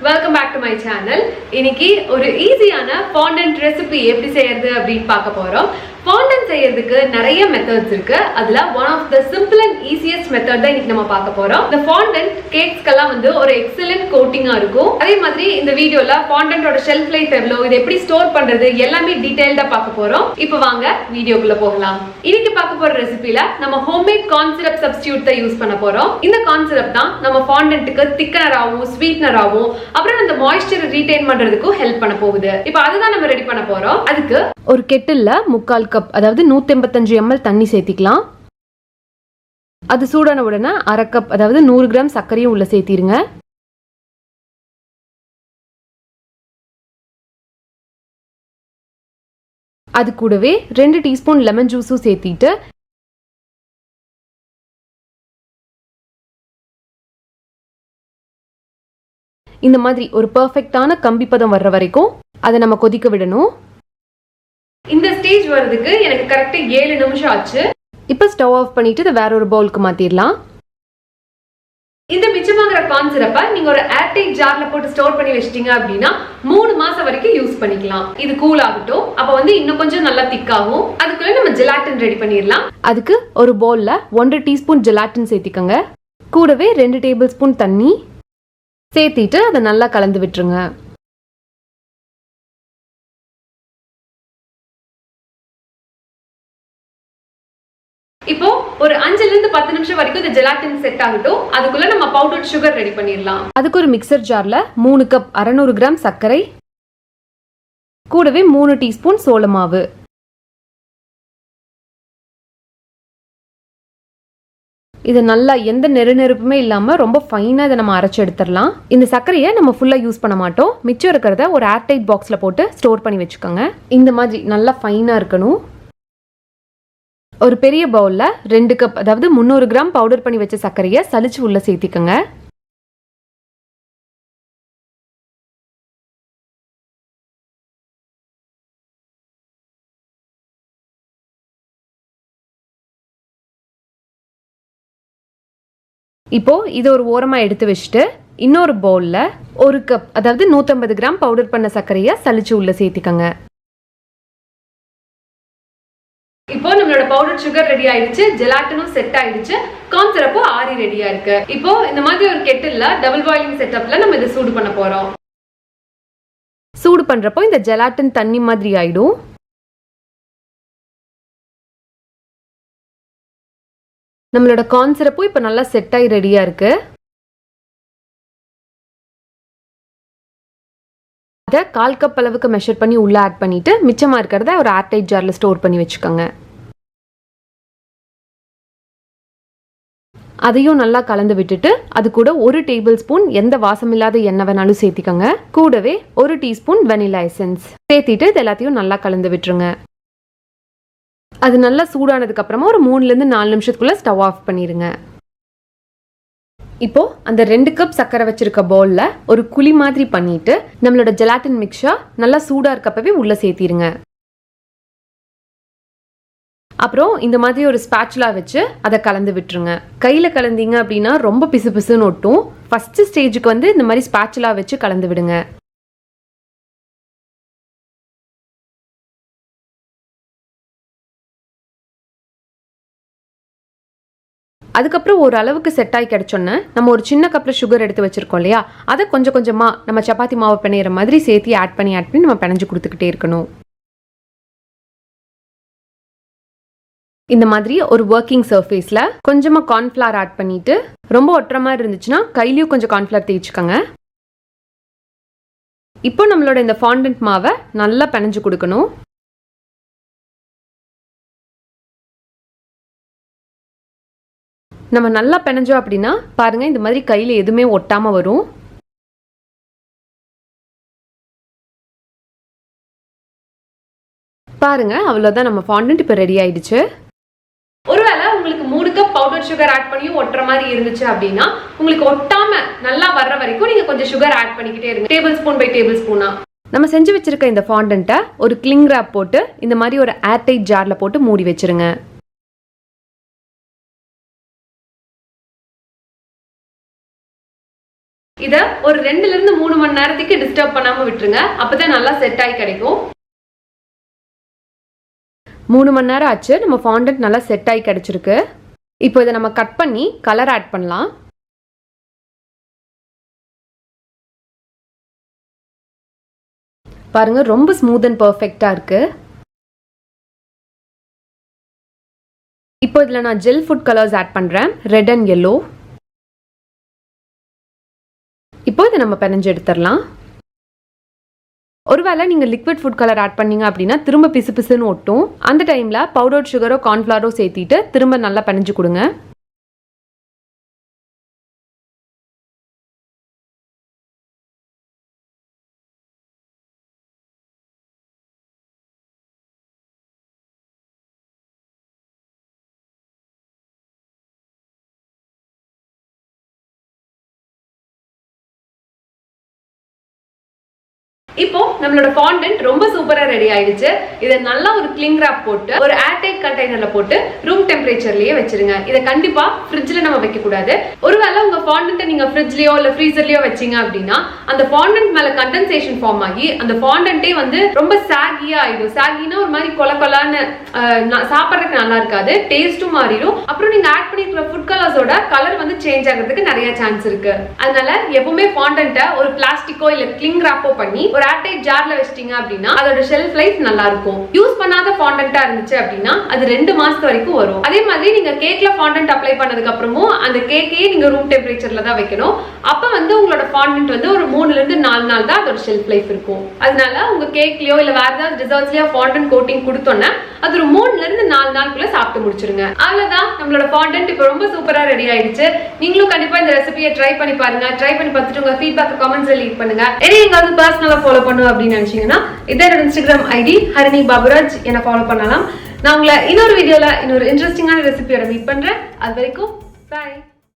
Welcome back to my channel. இன்னைக்கு ஒரு ஈஸியான fondant recipe எப்படி செய்யறது அப்படினு பார்க்க போறோம். fondant செய்யறதுக்கு நிறைய மெத்தட்ஸ் இருக்கு. அதுல one of the simple and easiest method தான் இன்னைக்கு நம்ம பார்க்க போறோம். இந்த fondant கேக்ஸ்க்கெல்லாம் வந்து ஒரு எக்ஸலென்ட் கோட்டிங்கா இருக்கும். அதே மாதிரி இந்த வீடியோல fondantோட ஷெல்ஃப் லைஃப் எவ்வளவு, இதை எப்படி ஸ்டோர் பண்றது எல்லாமே டீடைல்டா பார்க்க போறோம். இப்போ வாங்க வீடியோக்குள்ள போகலாம். இன்னைக்கு பார்க்க போற ரெசிபில நம்ம ஹோம்மேட் கார்ன் சிரப் சப்ஸ்டிட்யூட் தான் யூஸ் பண்ண போறோம். இந்த கார்ன் சிரப் தான் நம்ம fondantக்கு திக்கனராவும் ஸ்வீட்னராவும் அப்புறம் அந்த மாய்ஸ்சர் ரீடைன் பண்றதுக்கு ஹெல்ப் பண்ண போகுது. இப்போ அதுதான் நம்ம ரெடி பண்ண போறோம். அதுக்கு ஒரு கெட்டில்ல 3/4 கப் அதாவது 185 ml தண்ணி சேர்த்திக்கலாம். அது சூடான உடனே 1/2 கப் அதாவது 100 கிராம் சர்க்கரையும் உள்ள சேர்த்திருங்க. அது கூடவே 2 டீஸ்பூன் லெமன் ஜூஸும் சேர்த்திட்டு இந்த மாதிரி ஒரு பெர்ஃபெக்ட்டான கம்பி பதம் வர்ற வரைக்கும் அதை நம்ம கொதிக்க விடணும். இந்த ஸ்டேஜ் வரதுக்கு எனக்கு கரெக்ட்டா 7 நிமிஷம் ஆச்சு. இப்போ ஸ்டவ் ஆஃப் பண்ணிட்டு இதை வேற ஒரு பவுலுக்கு மாத்திரலாம். இந்த மிச்சமாகிற கார்ன் சிரப்பை நீங்க ஒரு ஏர்டைட் ஜார்ல போட்டு ஸ்டோர் பண்ணி வச்சிட்டீங்க அப்படின்னா 3 மாசம் வரைக்கும் யூஸ் பண்ணிக்கலாம். இது கூல் ஆகட்டும். அப்ப வந்து இன்னும் கொஞ்சம் நல்லா திக் ஆகும். அதுக்குள்ள நம்ம ஜெலாட்டின் ரெடி பண்ணிடலாம். அதுக்கு ஒரு பவுல்ல 1 டீஸ்பூன் ஜெலாட்டின் சேர்த்திக்கங்க. கூடவே 2 டேபிள் ஸ்பூன் தண்ணி சேர்த்திட்டு அதை நல்லா கலந்து விட்டுருங்க. இப்போ ஒரு 5 ல இருந்து 10 நிமிஷம் வரைக்கும் இந்த ஜெலாட்டின் செட் ஆகட்டும். அதுக்குள்ள நம்ம பவுடர்ட் சுகர் ரெடி பண்ணிடலாம். அதுக்கு ஒரு மிக்சர் ஜார்ல 3 கப் 600 கிராம் சர்க்கரை, கூடவே 3 டீஸ்பூன் சோள மாவு, இது நல்லா எந்த நெருநெருப்புமே இல்லாம ரொம்ப ஃபைனா இதை நம்ம அரைச்சு எடுத்துடலாம். இந்த சர்க்கரையை நம்ம ஃபுல்லா யூஸ் பண்ண மாட்டோம். மிச்சம் இருக்கிறத ஒரு ஏர்டைட் பாக்ஸ்ல போட்டு ஸ்டோர் பண்ணி வச்சுக்கோங்க. இந்த மாதிரி நல்லா ஃபைனா இருக்கணும். ஒரு பெரிய பவுல்ல 2 கப் அதாவது 300 கிராம் பவுடர் பண்ணி வச்ச சர்க்கரையை சலிச்சு உள்ள சேர்த்திக்கங்க. இப்போ இது ஒரு ஓரமா எடுத்து வச்சுட்டு இன்னொரு பவுல்ல 1 கப் அதாவது 150 கிராம் பவுடர் பண்ண சர்க்கரையை சலிச்சு உள்ள சேர்த்திக்கங்க. இப்போ நம்மளோட பவுடர் சுகர் ரெடி ஆயிடுச்சு, ஜெலாட்டினும் செட் ஆயிடுச்சு, கார்ன் சிரப்பும் ஆறி ரெடியா இருக்கு. இப்போ இந்த மாதிரி ஒரு கெட்டில்ல டபுள் பாயிலிங் செட்டப்ல நம்ம இதை சூடு பண்ண போறோம். சூடு பண்றப்போ இந்த ஜெலாட்டின் தண்ணி மாதிரி ஆயிடும். நம்மளோட கார்ன் சிரப்பும் இப்போ நல்லா செட் ஆகி ரெடியா இருக்கு. அதை 1/4 கப் அளவுக்கு மெஷர் பண்ணி உள்ள ஆட் பண்ணிட்டு மிச்சமா இருக்கிறத ஒரு ஏர்டைட் ஜார்ல ஸ்டோர் பண்ணி வச்சுக்கோங்க. அதையும் நல்லா கலந்து விட்டுட்டு அது கூட 1 டேபிள் ஸ்பூன் எந்த வாசமில்லாத எண்ணெய் வேணாலும் சேர்த்திக்கோங்க. கூடவே 1 டீஸ்பூன் வெனிலா எசன்ஸ் சேர்த்திட்டு இது எல்லாத்தையும் நல்லா கலந்து விட்டுருங்க. அது நல்லா சூடானதுக்கு அப்புறமா ஒரு 3 ல இருந்து 4 நிமிஷத்துக்குள்ள ஸ்டவ் ஆஃப் பண்ணிருங்க. இப்போ அந்த 2 கப் சர்க்கரை வச்சிருக்க பவுல்ல ஒரு குழி மாதிரி பண்ணிட்டு நம்மளோட ஜெலாட்டின் மிக்ஸர் நல்லா சூடா இருக்கப்பவே உள்ள சேர்த்திருங்க. அப்புறம் இந்த மாதிரி ஒரு ஸ்பாச்சுலா வச்சு அதை கலந்து விட்டுருங்க. கையில கலந்தீங்க அப்படின்னா ரொம்ப பிசு பிசுன்னு ஒட்டும். ஃபர்ஸ்ட் ஸ்டேஜுக்கு வந்து இந்த மாதிரி ஸ்பாச்சுலா வச்சு கலந்து விடுங்க. அதுக்கப்புறம் ஒரு அளவுக்கு செட் ஆகி கிடைச்சோன்னு நம்ம ஒரு சின்ன கப்ல சுகர் எடுத்து வச்சிருக்கோம் இல்லையா, அதை கொஞ்சம் கொஞ்சமா நம்ம சப்பாத்தி மாவு பிணையிற மாதிரி சேர்த்து ஆட் பண்ணி நம்ம பிணைஞ்சு கொடுத்துக்கிட்டே இருக்கணும். இந்த மாதிரி ஒரு ஒர்க்கிங் சர்ஃபேஸ்ல கொஞ்சமா கார்ன்ஃபிளவர் ஆட் பண்ணிட்டு ரொம்ப ஒட்டுற மாதிரி இருந்துச்சுன்னா கையிலயும் கொஞ்சம் கார்ன்ஃபிளவர் தேய்ச்சிக்கோங்க. இப்போ நம்மளோட இந்த ஃபாண்டன்ட் மாவை நல்லா பிணைஞ்சு கொடுக்கணும். நம்ம நல்லா பிணைஞ்சோம் அப்படின்னா பாருங்க இந்த மாதிரி கையில எதுவுமே ஒட்டாம வரும். பாருங்க அவ்வளவுதான், நம்ம ஃபாண்டன்ட் இப்போ ரெடி ஆயிடுச்சு. ஒருவேளை உங்களுக்கு 3 கப் பவுடர் சுகர் ஆட் பண்ணியும் ஒட்டுற மாதிரி இருந்துச்சு அப்படின்னா உங்களுக்கு ஒட்டாம நல்லா வர்ற வரைக்கும் நீங்க கொஞ்சம் சுகர் ஆட் பண்ணிக்கிட்டே இருங்க, டேபிள் ஸ்பூன் பை டேபிள் ஸ்பூனா. நம்ம செஞ்சு வச்சிருக்க இந்த ஃபாண்டன்ட்டை ஒரு கிளிங் ராப் போட்டு இந்த மாதிரி ஒரு ஏர்டைட் ஜார்ல போட்டு மூடி வச்சிருங்க. இதை ஒரு 2 ல இருந்து 3 மணி நேரத்துக்கு டிஸ்டர்ப் பண்ணாம விட்டுருங்க. அப்பதான் நல்லா செட் ஆகி கிடைக்கும். 3 மணி நேரம் ஆச்சு. நம்ம ஃபாண்டன்ட் நல்லா செட் ஆகி கிடைச்சிருக்கு. இப்போ இதை நம்ம கட் பண்ணி கலர் ஆட் பண்ணலாம். பாருங்க, ரொம்ப ஸ்மூத் அண்ட் பர்ஃபெக்டா இருக்கு. இப்போ இதில் நான் ஜெல் ஃபுட் கலர்ஸ் ஆட் பண்ணுறேன், ரெட் அண்ட் yellow. இப்போ இதை நம்ம பிணைஞ்சு எடுத்துடலாம். ஒருவேளை நீங்கள் லிக்விட் ஃபுட் கலர் ஆட் பண்ணீங்க அப்படின்னா திரும்ப பிசு பிசுன்னு ஒட்டும். அந்த டைமில் பவுடர் சுகரோ கார்ன்ஃப்ளவரோ சேர்த்திட்டு திரும்ப நல்லா பிணைஞ்சு கொடுங்க. இப்போ நம்மளோட ஃபாண்டன்ட் ரொம்ப சூப்பரா ரெடி ஆயிடுச்சு. இதை நல்லா ஒரு கிளிங் ராப் போட்டு ஒரு ஏர்டைட் கண்டெய்னர்ல போட்டு ரூம் டெம்பரேச்சர்லயே வச்சிருங்க. இதை கண்டிப்பா ஃப்ரிட்ஜ்ல நம்ம வைக்க கூடாது. ஒருவேளை உங்க ஃபாண்டன்ட்டை நீங்க ஃப்ரிட்ஜ்லயோ இல்ல ஃப்ரீசர்லயோ வச்சீங்க அப்படின்னா அந்த ஃபாண்டன்ட் மேல கண்டென்சேஷன் ஃபார்ம் ஆகி அந்த ஃபாண்டன்ட்டே வந்து ரொம்ப சாகியா ஆயிடும். சாகினா ஒரு மாதிரி கொல கொலான்னு சாப்பிட்றதுக்கு நல்லா இருக்காது, டேஸ்டும் மாறிடும். அப்புறம் நீங்க ஆட் பண்ணிருக்கிற ஃபுட் கலர்ஸோட கலர் வந்து சேஞ்ச் ஆகிறதுக்கு நிறைய சான்ஸ் இருக்கு. அதனால எப்பவுமே ஃபாண்டன்ட்டை ஒரு பிளாஸ்டிக்கோ இல்ல கிளிங் ராப்போ பண்ணி ஒரு ஏர்டைட் ஜார்ல வச்சிட்டீங்க அப்படின்னா அதோட ஷெல்ஃப் லைஃப் நல்லா இருக்கும். யூஸ் பண்ணாத ஃபாண்டன்ட்டா இருந்துச்சு அப்படின்னா அது 2 மாசத்து வரைக்கும் வரும். அதே மாதிரி நீங்க கேக்ல ஃபாண்டன்ட் அப்ளை பண்ணதுக்கு அப்புறமும் அந்த கேக்கையே நீங்க ரூம் டெம்பரேச்சர்ல தான் வைக்கணும். அப்ப வந்து உங்களோட ஃபாண்டன்ட் வந்து ஒரு 3 ல இருந்து 4 நாள் தான் அதோட ஷெல்ஃப் லைஃப் இருக்கும். அதனால உங்க கேக்லயோ இல்ல வேற ஏதாவது டிசர்ட்ஸ்லயோ ஃபாண்டன்ட் கோட்டிங் கொடுத்தோன்னா அது ஒரு 3 ல இருந்து 4 நாளுக்குள்ள சாப்பிட்டு முடிச்சிருங்க. அவ்வளவுதான், நம்மளோட ஃபாண்டன்ட் இப்போ ரொம்ப சூப்பரா ரெடி ஆயிடுச்சு. நீங்களும் கண்டிப்பா இந்த ரெசிபியை ட்ரை பண்ணி பாருங்க. ட்ரை பண்ணி பார்த்துட்டு உங்க ஃபீட்பேக் கமெண்ட்ஸ்ல லீவ் பண்ணுங்க. நீங்க வந்து பர்சனலா ஃபாலோ பண்ணும் அப்படின்னு நினைச்சீங்கன்னா இதோட இன்ஸ்டாகிராம் ஐடி ஹரிணி பாபுராஜ் என்ன ஃபாலோ பண்ணலாம். நான் உங்களை இன்னொரு வீடியோல இன்னொரு இன்ட்ரெஸ்டிங்கான ரெசிபியோட மீட் பண்றேன். அது வரைக்கும் பை.